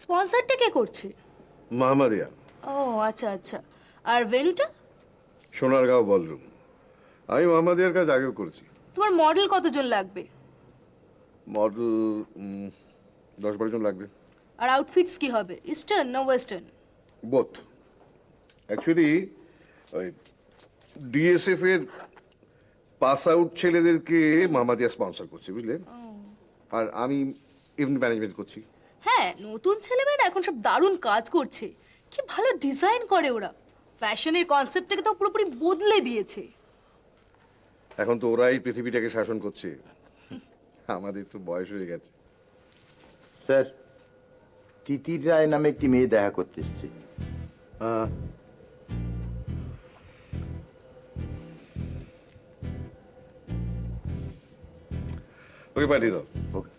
স্পন্সরটা কে করছে? মাহমাদিয়া। ও আচ্ছা আচ্ছা। আর ভেন্যুটা? সোনারগাঁও বলরুম। আমি মাহমাদিয়ার কাজ আগেও করেছি। তোমার মডেল কতজন লাগবে? মডেল 10-12 জন লাগবে। আর আউটফিটস কি হবে, ইস্টার্ন না ওয়েস্টার্ন? বোথ। অ্যাকচুয়ালি ওই ডিএসএফ এর পাস আউট ছেলেদেরকে মাহমাদিয়া স্পন্সর করছে, বুঝলে? আর আমি ইভেন্ট ম্যানেজমেন্ট করছি। হ্যাঁ, নতুন ছেলেমেয়েরা এখন সব দারুণ কাজ করছে। কি ভালো ডিজাইন করে ওরা। ফ্যাশনের কনসেপ্টটাকে তো পুরোপুরি বদলে দিয়েছে। এখন তো ওরাই পৃথিবীটাকে শাসন করছে, আমাদের তো বয়স হয়ে গেছে। স্যার, তিতির রায় নামে একটি মেয়ে দেখা করতে এসছে। ওকে পাঠিয়ে দাও। ওকে।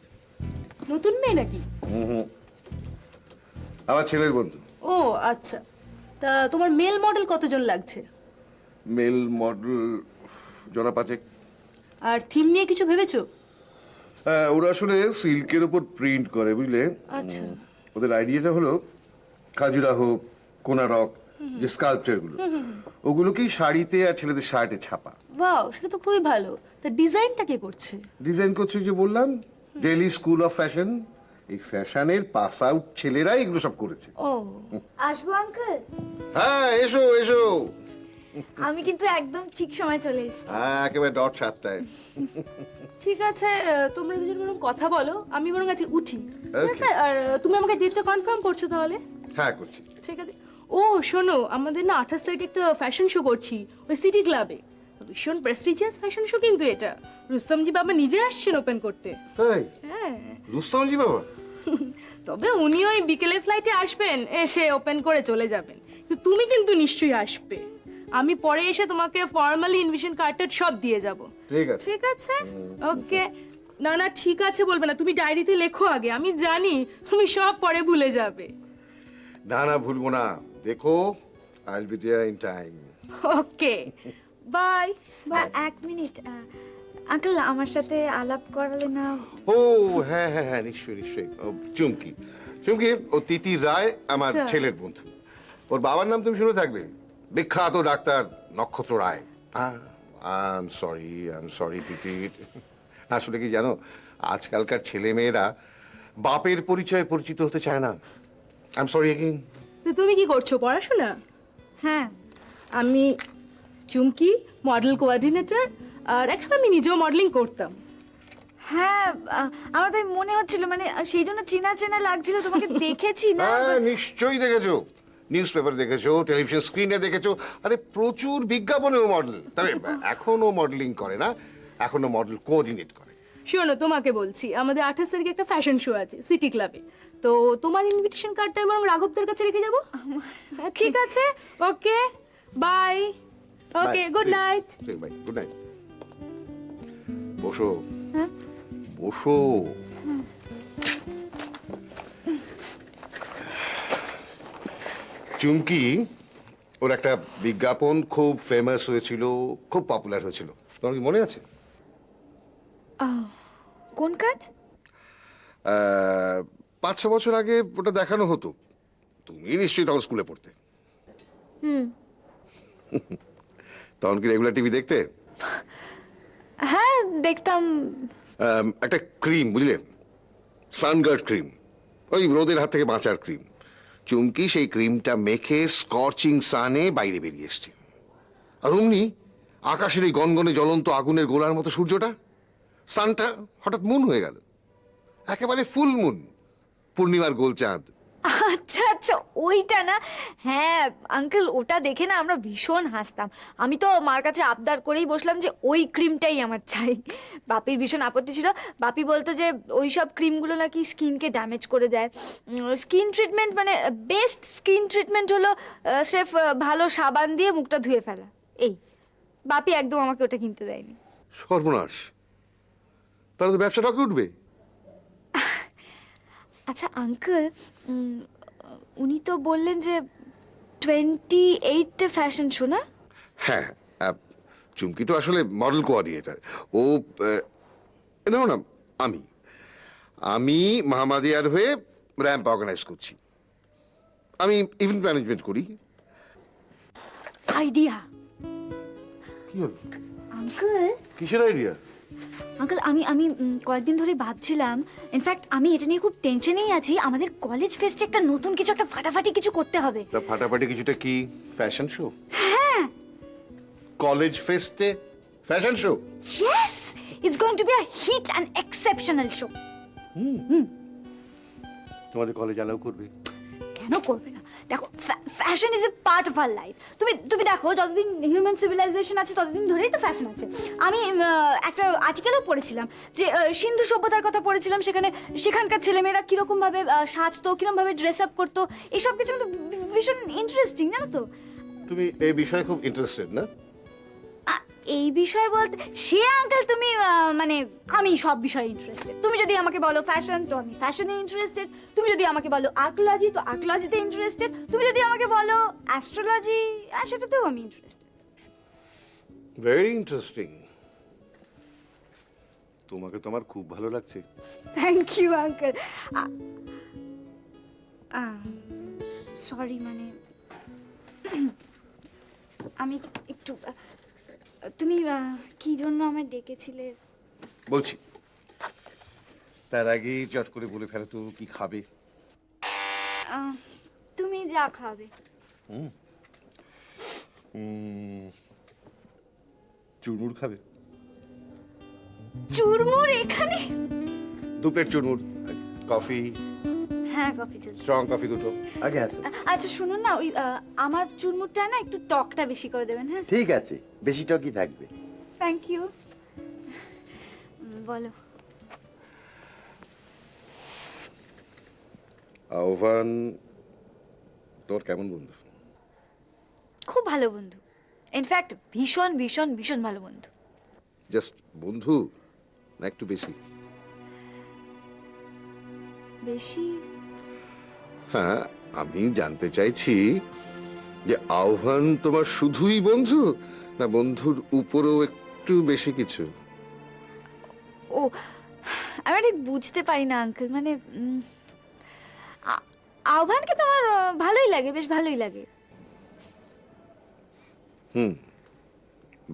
নতুন মেয়ে নাকি? আমার ছেলের বন্ধু। ও আচ্ছা। তা তোমার মেল মডেল কতজন লাগছে? মেল মডেল জনা 5। আর থিম নিয়ে কিছু ভেবেছো? হ্যাঁ, ওরা আসলে সিল্কের উপর প্রিন্ট করে, বুঝলে? আচ্ছা। ওদের আইডিয়াটা হলো খাজুরাহো, কোনারক, যে স্কাল্পচার গুলো ওগুলোকেই শাড়িতে আর ছেলেদের শার্টে ছাপা। ওয়াও, সেটা তো খুবই ভালো। তা ডিজাইনটা কে করছে? ডিজাইন করছে যে বললাম, ডেইলি স্কুল অফ ফ্যাশন। এই ফ্যাশনের পাস আউট ছেলেরাই এগুলো সব করেছে। ও আসবো আঙ্কেল? হ্যাঁ, এসো এসো। আমি কিন্তু একদম ঠিক সময় চলে এসেছি। হ্যাঁ, একেবারে ডট 7টায়। ঠিক আছে, তোমরা দুজন বরং কথা বলো, আমি বরং আজকে উঠি। ঠিক Okay. আছে? আর তুমি আমাকে ডেটটা কনফার্ম করছো তাহলে? হ্যাঁ, করছি। ঠিক আছে। ও শোনো, আমাদের না 28 তারিখে একটা ফ্যাশন শো করছি ওই সিটি ক্লাবে। ভীষণ প্রেস্টিজিয়াস ফ্যাশন শো কিন্তু এটা। রুস্তমজি বাবা নিজে আসছেন ওপেন করতে। তাই? হ্যাঁ। রুস্তমজি বাবা? তবে উনি ওই বিকেলে ফ্লাইটে আসবেন, এসে ওপেন করে চলে যাবেন। কিন্তু তুমি কিন্তু নিশ্চয়ই আসবে। আমি পরে এসে তোমাকে ফর্মালি ইনভিটেশন কার্ড সব দিয়ে যাব। ঠিক আছে। ঠিক আছে? ওকে। না না, ঠিক আছে বলবে না, তুমি ডায়েরিতে লেখো আগে। আমি জানি তুমি সব পরে ভুলে যাবে। না না, ভুলবো না। দেখো, I will be there in time. Okay, bye. এক মিনিট আঙ্কেল, আমার সাথে আলাপ করালে না? ও হ্যাঁ হ্যাঁ হ্যাঁ, নিশ্চয়ই নিশ্চয়ই। ও, চুমকি। চুমকি ও তিতির রায় আমার আচ্ছা। ছেলের বন্ধু। ওর বাবার নাম তুমি শুনে থাকবে, বিখ্যাত ডাক্তার নক্ষত্র রায়। আই এম সরি তিতির। আসলে কি জানো, আজকালকার ছেলে মেয়েরা বাপের পরিচয়ে পরিচিত হতে চায় না। I am sorry again. তো তুমি কি করছো, পড়াশোনা? হ্যাঁ। আমি চুমকি, মডেল কোঅর্ডিনেটর। আর একসময় আমি নিজেও মডেলিং করতাম। হ্যাঁ, আমার তাই মনে হচ্ছিল, মানে সেই জন্য চেনা চেনা লাগছিল। তোমাকে দেখেছি না? হ্যাঁ, নিশ্চয়ই দেখেছো। নিউজ পেপার দেখেছো, টেলিভিশন স্ক্রিনে দেখেছো। আরে প্রচুর বিজ্ঞাপনেও মডেল। তবে এখনো মডেলিং করে না, এখনো মডেল কোঅর্ডিনেট করে। শোনো, তোমাকে বলছি, আমাদের 28 তারিখে একটা ফ্যাশন শো আছে সিটি ক্লাবে। তো তোমার ইনভিটেশন কার্ডটা বরং রাঘবদের কাছে রেখে যাবো। হ্যাঁ, ঠিক আছে। Okay, bye. Okay, good night. Bye, good night. বসো। হ্যাঁ? বসো। চুমকি, ওর একটা বিজ্ঞাপন খুব ফেমাস হয়েছিল, খুব পপুলার হয়েছিল। তোমার কি মনে আছে? কোন কাজ? 5-6 বছর আগে ওটা দেখানো হতো। তুমি নিশ্চয়ই তখন স্কুলে পড়তে। তখন কি রেগুলার টিভি দেখতে? হ্যাঁ, দেখতাম। একটা ক্রিম, বুঝলে, সানগার্ড ক্রিম, ওই রোদের হাত থেকে বাঁচার ক্রিম। চুমকি সেই ক্রিমটা মেখে স্কর্চিং সানে বাইরে বেরিয়ে এসছে। আর অমনি আকাশের এই গনগনে জ্বলন্ত আগুনের গোলার মতো সূর্যটা, সানটা হঠাৎ মুন হয়ে গেল। একেবারে ফুল মুন, পূর্ণিমার গোল চাঁদ। আচ্ছা আচ্ছা, ওইটা না? হ্যাঁ আঙ্কেল, ওটা দেখে না আমরা ভীষণ হাসতাম। আমি তো মার কাছে আবদার করেই বসলাম যে ওই ক্রিমটাই আমার চাই। বাপির ভীষণ আপত্তি ছিল। বাপি বলতো যে ওই সব ক্রিমগুলো নাকি স্কিনকে ড্যামেজ করে দেয়। স্কিন ট্রিটমেন্ট, মানে বেস্ট স্কিন ট্রিটমেন্ট হলো স্রেফ ভালো সাবান দিয়ে মুখটা ধুয়ে ফেলা। এই বাপি একদম আমাকে ওটা কিনতে দেয়নি। সর্বনাশ, তাহলে তো ব্যবসা ঠকে উঠবে। আচ্ছা আঙ্কেল, উনি তো বললেন যে 28 ফ্যাশন শো না? হ্যাঁ, চুমকি তো আসলে মডেল কোঅর্ডিনেটর। ও দেখো না, আমি মাহমাদিয়ার হয়ে র্যাম্প অর্গানাইজ করছি, আমি ইভেন্ট ম্যানেজমেন্ট করি। আইডিয়া। কি হলো? আঙ্কেল, কিসের আইডিয়া? আঙ্কেল আমি আমি কয়েকদিন ধরে ভাবছিলাম, ইনফ্যাক্ট আমি এটা নিয়ে খুব টেনশনেই আছি। আমাদের কলেজ ফেস্টে একটা নতুন কিছু, একটা ফাটাফাটি কিছু করতে হবে। তা ফাটাফাটি কিছুটা কি ফ্যাশন শো? হ্যাঁ, কলেজ ফেস্টে fashion show? Yes, it's going to be a hit and exceptional show. তোমাদের কলেজ অ্যালাউ করবে? কেন করবে না? দেখো, fashion is a part of our life. তুমি দেখো, যতদিন হিউম্যান সিভিলাইজেশন আছে ততদিন ধরেই তো ফ্যাশন আছে। আমি একটা আর্টিকেলও পড়েছিলাম যে সিন্ধু সভ্যতার কথা পড়েছিলাম, সেখানকার ছেলেমেয়েরা কিরকম ভাবে সাজতো, কিরকম ভাবে ড্রেস আপ করতো, এইসব কিছু কিন্তু ভীষণ ইন্টারেস্টিং, জানো তো? তুমি এই বিষয়ে খুব ইন্টারেস্টেড না? এই বিষয় বলতে সে আঙ্কেল, তুমি মানে আমি সব বিষয়ে ইন্টারেস্টেড। তুমি যদি আমাকে বলো ফ্যাশন, তো আমি ফ্যাশনে ইন্টারেস্টেড। তুমি যদি আমাকে বলো আর্কিওলজি, তো আর্কিওলজিতে ইন্টারেস্টেড। তুমি যদি আমাকে বলো অ্যাস্ট্রোলজি, সেটাতেও আমি ইন্টারেস্টেড। Very interesting. তোমাকে তো আমার খুব ভালো লাগছে। Thank you uncle. সরি, মানে আমি একটু তুমি কি জন্য আমায় ডেকেছিলে? বলছি, তার আগে চট করে বলে ফেলো তো কি খাবে? তুমি যা খাবে। চুরমুর খাবে? চুরমুর এখানে? 2 প্লেট চুরমুর, কফি, হ্যাঁ, কফি চলছে। স্ট্রং কফি দুটো। আগে আছে। আচ্ছা শুনুন না, ওই আমার চুরমুরটা না একটু টকটা বেশি করে দেবেন। হ্যাঁ, ঠিক আছে, বেশি টকই থাকবে। Thank you. বলো। আহ্বান তোর কেমন বন্ধু? খুব ভালো বন্ধু, ইনফ্যাক্ট ভীষণ ভীষণ ভীষণ ভালো বন্ধু। জাস্ট বন্ধু না একটু বেশি? বেশি? হ্যাঁ, আমি জানতে চাইছি যে আহ্বান তোমার শুধুই বন্ধু, না বন্ধুর উপরেও একটু বেশি কিছু? ও, আমি ঠিক বুঝতে পারি না আঙ্কেল, মানে আহ্বানকে তো আমার ভালোই লাগে, বেশ ভালোই লাগে।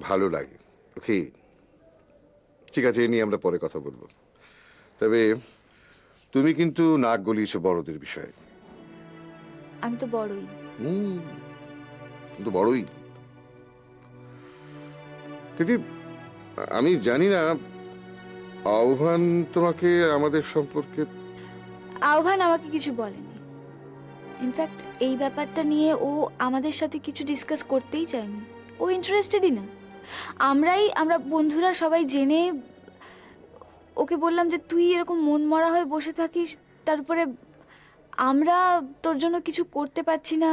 ভালো লাগে, ওকে, ঠিক আছে, এ নিয়ে আমরা পরে কথা বলবো। তবে তুমি কিন্তু নাক গলিয়েছো বড়দের বিষয়ে। আমি তো বড়ই। কিন্তু বড়ই। দিদি, আমি জানি না আহ্বান তোমাকে আমাদের সম্পর্কে। আহ্বান আমাকে কিছু বলেনি। ইনফ্যাক্ট এই ব্যাপারটা নিয়ে ও আমাদের সাথে কিছু ডিসকাস করতেই চায়নি। ও ইন্টারেস্টেডই না। আমরা বন্ধুরা সবাই জেনে ওকে বললাম যে তুই এরকম মন মরা হয়ে বসে থাকিস, তারপরে আমরা তোর জন্য কিছু করতে পারছি না,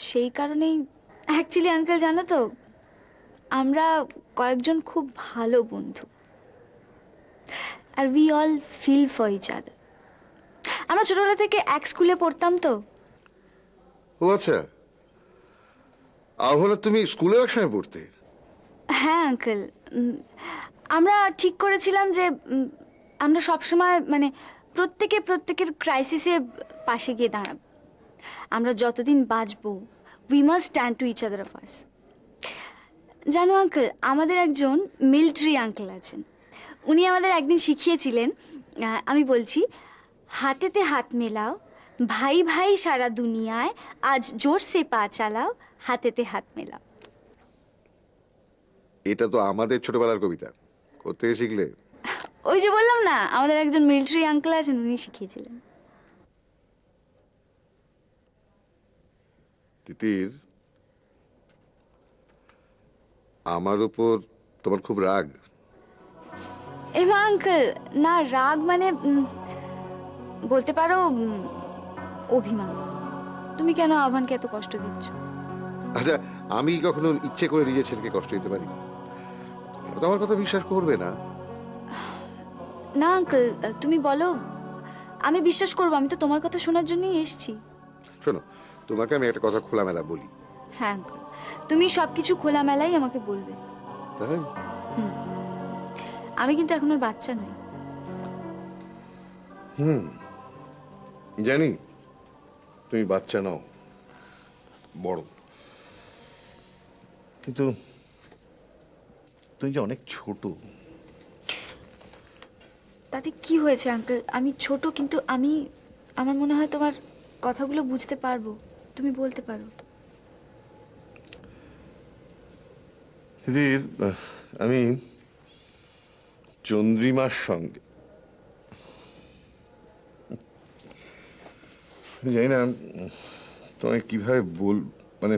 সেই কারণেই। অ্যাকচুয়ালি আঙ্কেল, জানো তো, আমরা কয়েকজন খুব ভালো বন্ধু, আর we all feel for each other. আমরা ছোটবেলা থেকে এক স্কুলে পড়তাম তো। ও আচ্ছা, আহ্বান তুমি স্কুলে একসঙ্গে পড়তে? হ্যাঁ আঙ্কেল, আমরা ঠিক করেছিলাম যে আমরা সবসময় মানে প্রত্যেকের ক্রাইসিসে পাশে গিয়ে দাঁড়াবো। আমরা যতদিন বাঁচবো, we must stand to each other of us. জানো আঙ্কেল, আমাদের একজন মিলিটারি আঙ্কেল আছেন। উনি আমাদের একদিন শিখিয়েছিলেন, আমি বলছি, হাতেতে হাত মেলাও, ভাই ভাই সারা দুনিয়ায়, আজ জোর সে পা চালাও, হাতেতে হাত মেলাও। এটা তো আমাদের ছোটবেলার কবিতা, কোথায় শিখলে? ওই যে বললাম না, আমাদের একজন মিলিটারি আঙ্কেল আছেন, উনি শিখিয়েছিলেন। তিতির, আমার উপর তোমার খুব রাগ? এমা আঙ্কেল, না রাগ মানে বলতে পারো অভিমান। তুমি কেন আহ্বানকে এত কষ্ট দিচ্ছ? আচ্ছা, আমি কখনো ইচ্ছে করে নিজের ছেলেকে কষ্ট দিতে পারি? তুমি তো আমার কথা বিশ্বাস করবে না। না আঙ্কেল, তুমি বলো, আমি বিশ্বাস করবো। আমি তো তোমার কথা শোনার জন্যই এসেছি। শোনো, তোমাকে আমি একটা কথা খোলামেলা বলি। হ্যাঁ আঙ্কেল, তুমি সবকিছু খোলামেলাই আমাকে বলবে। তাই? আমি কিন্তু এখন আর বাচ্চা নই। জানি তুমি বাচ্চা নাও, বড়, কিন্তু তুমি যে অনেক ছোট। তাতে কি হয়েছে আঙ্কেল? আমি ছোট, কিন্তু আমার মনে হয় তোমার কথাগুলো বুঝতে পারবো। তুমি বলতে পারো। দিদি, আমি চন্দ্রিমার সঙ্গে জানি না তোমায় কিভাবে মানে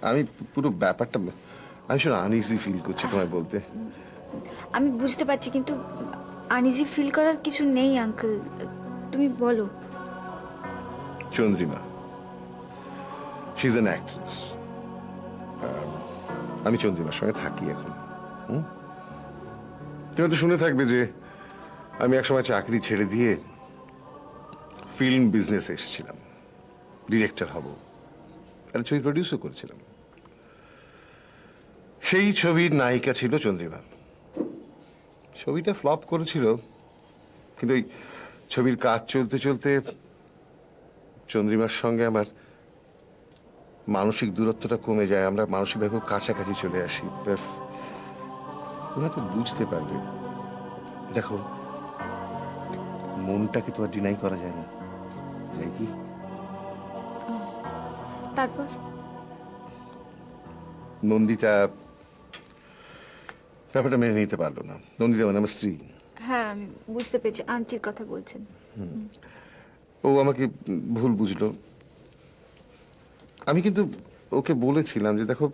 আমি পুরো ব্যাপারটা আমি শুনে আনইজি ফিল করছি তোমায় বলতে। আমি বুঝতে পারছি, কিন্তু আনইজি ফিল করার কিছু নেই আঙ্কেল। তুমি বলো। Chandrima, she is an actress. আমি চন্দ্রিমার সঙ্গে থাকি এখন। তুমি তো শুনে থাকবে যে আমি একসময় চাকরি ছেড়ে দিয়ে ফিল্ম বিজনেসে এসেছিলাম, ডিরেক্টর হব, একটা ছবি প্রডিউসও করেছিলাম। সেই ছবির নায়িকা ছিল চন্দ্রিমা। ছবিটা ফ্লপ করেছিল, কিন্তু ওই ছবির কাজ চলতে চলতে চন্দ্রিমার সঙ্গে আমার মানসিক দূরত্বটা কমে যায়, আমরা মানসিকভাবে খুব কাছাকাছি চলে আসি। তুমি তো বুঝতে পারবে। দেখো, মনটাকে তো আর ডিনাই করা যায় না, যায় কি? তারপর নন্দিতা ব্যাপারটা মেনে নিতে পারলো না। নন্দিতা মানে আমার স্ত্রী। হ্যাঁ, আমি বুঝতে পেরেছি। আন্টির কথা বলছেন। ও আমাকে ভুল বুঝলো। আমি কিন্তু ওকে বলেছিলাম যে দেখো,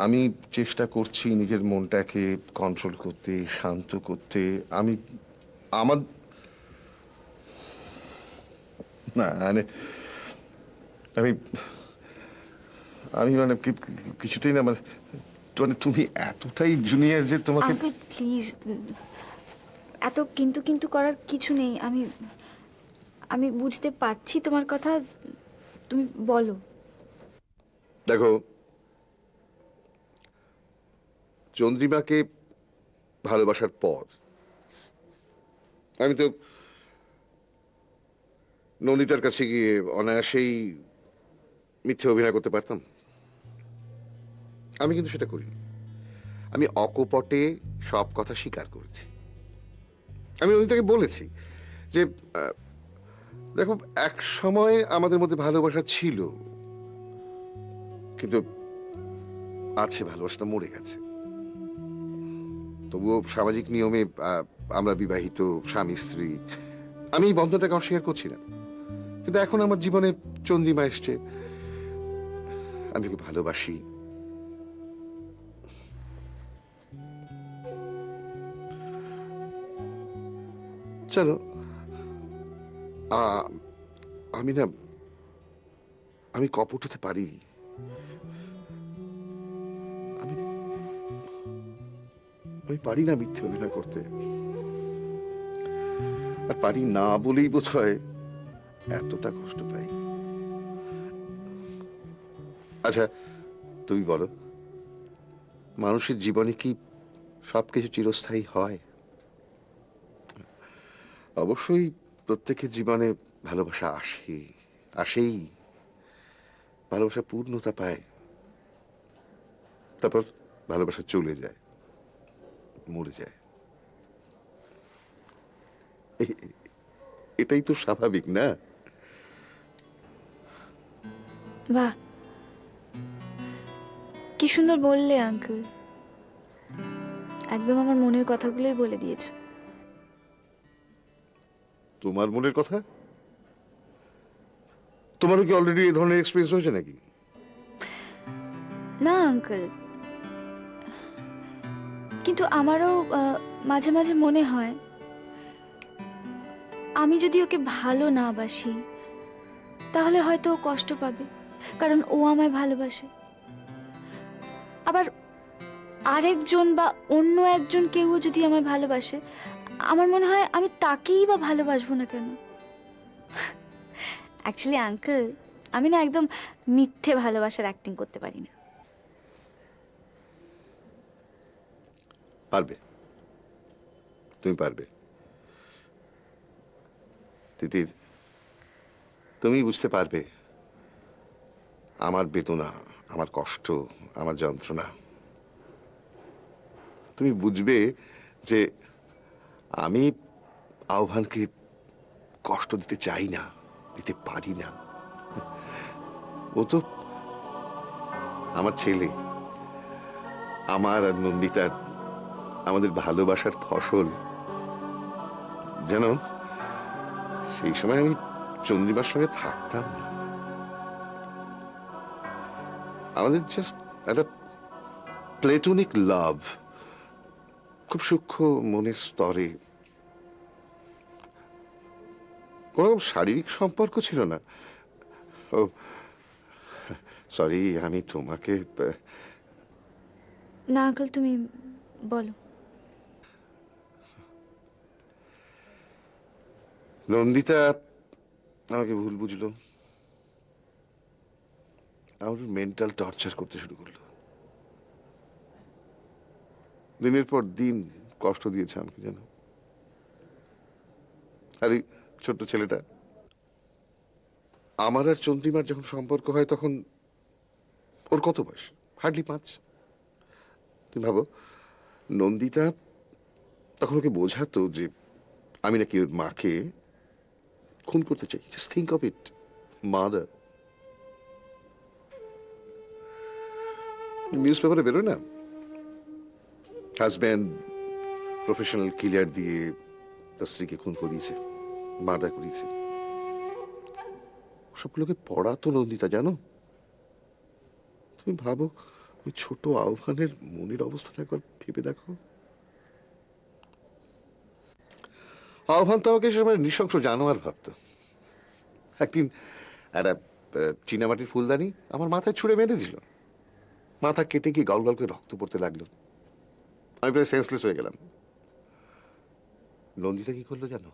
আমি চেষ্টা করছি নিজের মনটাকে কন্ট্রোল করতে, শান্ত করতে। আমি আমার না মানে আমি আমি মানে কিছুতেই না, মানে তুমি এতটাই জুনিয়র যে তোমাকে। আঙ্কেল প্লিজ, এত কিন্তু কিন্তু করার কিছু নেই। আমি বুঝতে পারছি তোমার কথা। তুমি বলো। দেখো, চন্দ্রিমাকে ভালোবাসার পর আমি তো নন্দিতার কাছে গিয়ে অনায়াসেই মিথ্যে অভিনয় করতে পারতাম। আমি কিন্তু সেটা করিনি। আমি অকপটে সব কথা স্বীকার করেছি। আমি নন্দিতাকে বলেছি যে দেখো, এক সময় আমাদের মধ্যে ভালোবাসা ছিল, কিন্তু আছে, ভালোবাসাটা মরে গেছে। তবুও সামাজিক নিয়মে আমরা বিবাহিত স্বামী স্ত্রী। আমি এই বন্ধনটাকে অস্বীকার করছি না, কিন্তু এখন আমার জীবনে চন্দ্রিমা এসছে। আমি ওকে ভালোবাসি। চলো, আমি না, আমি কপট হতে পারি। আমি পারি না মিথ্যে অভিনয় করতে, আর পারি না বলেই বোধ হয় এতটা কষ্ট পাই। আচ্ছা, তুমি বলো, মানুষের জীবনে কি সবকিছু চিরস্থায়ী হয়? অবশ্যই প্রত্যেকের জীবনে ভালোবাসা আসেই। ভালোবাসা পূর্ণতা পায়, তারপর ভালোবাসা চলে যায়, মরে যায়। এটাই তো স্বাভাবিক, না? বাহ, কি সুন্দর বললে আঙ্কেল। একদম আমার মনের কথাগুলোই বলে দিয়েছো। তোমার মনের কথা? তোমারও কি অলরেডি এই ধরনের এক্সপিরিয়েন্স হয়েছে নাকি? না আঙ্কেল, কিন্তু আমারও মাঝে মাঝে মনে হয় আমি যদি ওকে ভালো না বাসি তাহলে হয়তো ও কষ্ট পাবে, কারণ ও আমায় ভালোবাসে। আবার আরেকজন বা অন্য একজন কেউ যদি আমায় ভালোবাসে, আমার মনে হয় আমি তাকেই বা ভালোবাসবো না কেন। অ্যাকচুয়ালি আঙ্কেল, আমি না একদম মিথ্যে ভালোবাসার অ্যাক্টিং করতে পারি না। পারবে, তুমি পারবে। তিতির, তুমি বুঝতে পারবে আমার বেদনা, আমার কষ্ট, আমার যন্ত্রণা। তুমি বুঝবে যে আমি আহ্বানকে কষ্ট দিতে চাই না, দিতে পারি না। ও তো আমার ছেলে, আমার আর নন্দিতার, আমাদের ভালোবাসার ফসল। জানো, সেই সময় আমি চন্দ্রিমার সঙ্গে থাকতাম না। আমাদের জাস্ট একটা প্লেটোনিক লাভ, খুব সূক্ষ্ম মনের স্তরে, কোনো শারীরিক সম্পর্ক ছিল না। ও সরি, আমি তোমাকে না আঙ্কেল, তুমি বলো। নন্দিতা আমাকে ভুল বুঝলো, আমার মেন্টাল টর্চার করতে শুরু করলো। দিনের পর দিন কষ্ট দিয়েছে আমাকে, জানো। আর এই ছোট্ট ছেলেটা, আমার আর চন্দ্রিমার যখন সম্পর্ক হয় তখন ওর কত বয়স? হার্ডলি 5। তুমি ভাবো, নন্দিতা তখন ওকে বোঝাতো যে আমি নাকি ওর মাকে খুন করতে চাই। Just think of it, mother. News পেপারে বেরোয় না, হাজব্যান্ড প্রফেশনাল কিলার দিয়ে তার স্ত্রীকে খুন করিয়েছে, মার্ডার করিয়েছে। সবগুলোকে পড়াতো নন্দিতা, জানো। তুমি ভাবো, ওই ছোট আহ্বানের মনের অবস্থাটা একবার ভেবে দেখো। আহ্বান তো আমাকে সে সময় নৃশংস জানোয়ার ভাবতো। একদিন একটা চীনামাটির ফুলদানি আমার মাথায় ছুঁড়ে মেরে দিল। মাথা কেটে গিয়ে গল গল করে রক্ত পড়তে লাগলো। আমি প্রায় সেন্সলেস হয়ে গেলাম। নন্দিতা কি করলো জানো?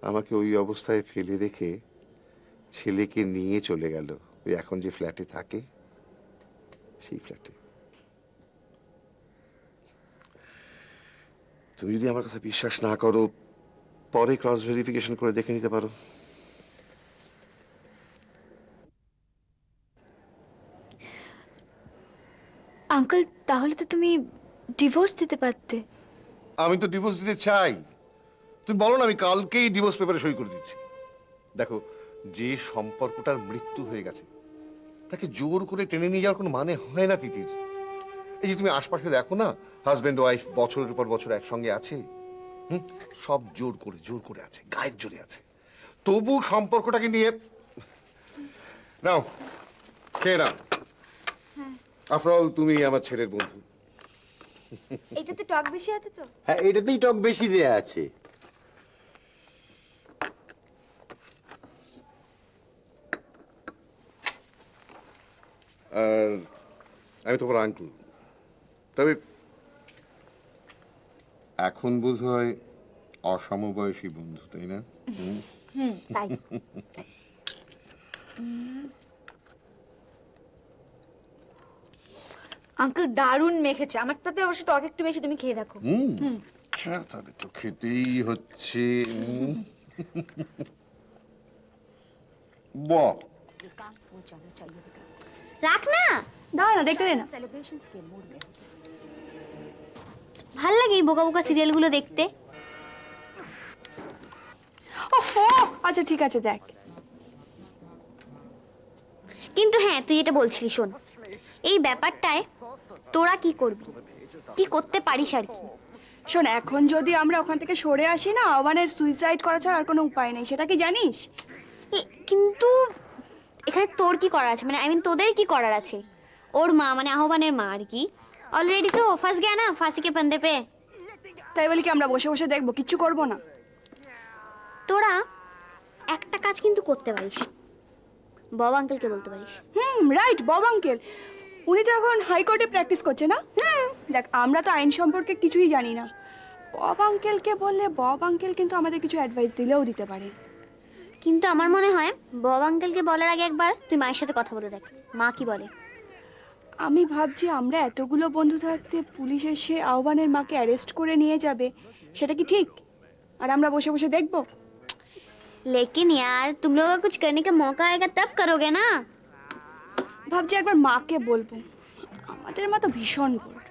আমাকে ওই অবস্থায় ফেলে রেখে ছেলেকে নিয়ে চলে গেল ওই এখন যে ফ্ল্যাটে থাকে, সেই ফ্ল্যাটে। তুমি যদি আমার কথা বিশ্বাস না করো, পরে ক্রস ভেরিফিকেশন করে দেখে নিতে পারো। আঙ্কেল, তাহলে তো তুমি ডিভোর্স দিতে পারতে। আমি তো ডিভোর্স দিতে চাই। তুমি বলো না, আমি কালকেই ডিভোর্স পেপারে সই করে দিচ্ছি। দেখো, যে সম্পর্কটার মৃত্যু হয়ে গেছে তাকে জোর করে টেনে নিয়ে যাওয়ার কোনো মানে হয় না তিতির। এই যে তুমি আশপাশে দেখো না, হাজবেন্ড ওয়াইফ বছরের পর বছর একসঙ্গে আছে, সব জোর করে আছে, গায়ের জোরে আছে। তবু সম্পর্কটাকে নিয়ে নাও, খেয়ে নাও। আফটার অল তুমি আমার ছেলের বন্ধু। এটাতে টক বেশি আছে তো? হ্যাঁ, এটাতেই টক বেশি দেয়া আছে। আর আমি তোমার আঙ্কেল, তবে এখন বোধ হয় অসমবয়সী বন্ধু, তাই না? তাই। আঙ্কেল দারুণ মেখেছে। আমারটাতে অবশ্য টক একটু বেশি, তুমি খেয়ে দেখো। আচ্ছা, তাহলে তো খেতেই হচ্ছে। বাহ, রাখ না, দাঁড়া না, দেখতে দে না। ভাল লাগে এই বোকা বোকা সিরিয়ালগুলো দেখতে। ওফো, আচ্ছা ঠিক আছে, দেখ। কিন্তু হ্যাঁ, তুই এটা বলছিলি, শোন, এই ব্যাপারটায় তোরা কি করবি, কি করতে পারিস আর কি। শোন, এখন যদি আমরা ওখান থেকে সরে আসি না, আহ্বানের সুইসাইড করা ছাড়া আর কোনো উপায় নেই, সেটা কি জানিস? কিন্তু এখানে তোর কি করার আছে, মানে আই মিন তোদের কি করার আছে? ওর মা মানে আহ্বানের মা আর কি অলরেডি তো ফাঁস গেয়া না ফাঁসি কে ফান্দে পে। তাই বলি কি আমরা বসে বসে দেখবো, কিচ্ছু করবো না? তোরা একটা কাজ কিন্তু করতে পারিস, বব আঙ্কেলকে বলতে পারিস। Right, Bob uncle. উনি তো এখন হাইকোর্টে প্র্যাকটিস করছে না? দেখ, আমরা তো আইন সম্পর্কে কিছুই জানি না। বব আঙ্কেলকে বললে বব আঙ্কেল কিন্তু আমাদের কিছু অ্যাডভাইস দিলেও দিতে পারে। কিন্তু আমার মনে হয় বব আঙ্কেলকে বলার আগে একবার তুই মায়ের সাথে কথা বলে দেখ, মা কি বলে। আমি ভাবছি, আমরা এতগুলো বন্ধু থাকতে পুলিশ এসে আহ্বানের মাকে অ্যারেস্ট করে নিয়ে যাবে, সেটা কি ঠিক? আর আমরা বসে বসে দেখবো? लेकिन यार तुम लोगों को कुछ करने का मौका आएगा तब करोगे ना। ভাবছি একবার মাকে বলবো। আমাদের মা তো ভীষণ বোর,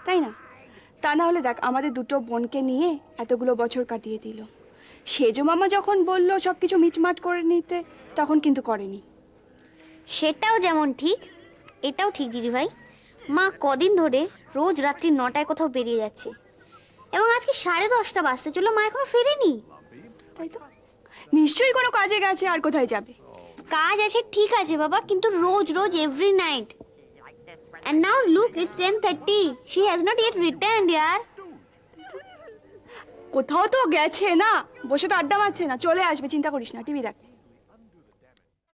তাই না? তা না হলে দেখ আমাদের দুটো বোনকে নিয়ে এতগুলো বছর কাটিয়ে দিল। সেজো মামা যখন বলল সব কিছু মিটমাট করে নিতে, তখন কিন্তু করেনি। সেটাও যেমন ঠিক এটাও ঠিক দিদি ভাই। মা কদিন ধরে রোজ রাত্রি 9টায় কোথাও বেরিয়ে যাচ্ছে এবং আজকে 10:30 বাজতে চলো, মা এখনো ফেরেনি। তাই তো, নিশ্চয়ই কোনো কাজে গেছে, আর কোথায় যাবে? কাজ আছে ঠিক আছে বাবা, কিন্তু রোজ রোজ every night. And now look, it's 10:30. She has not yet returned, yaar. কোথাও তো গেছে না, বসে তো আড্ডা মারছে না, চলে আসবে, চিন্তা করিস না, টিভি দেখ।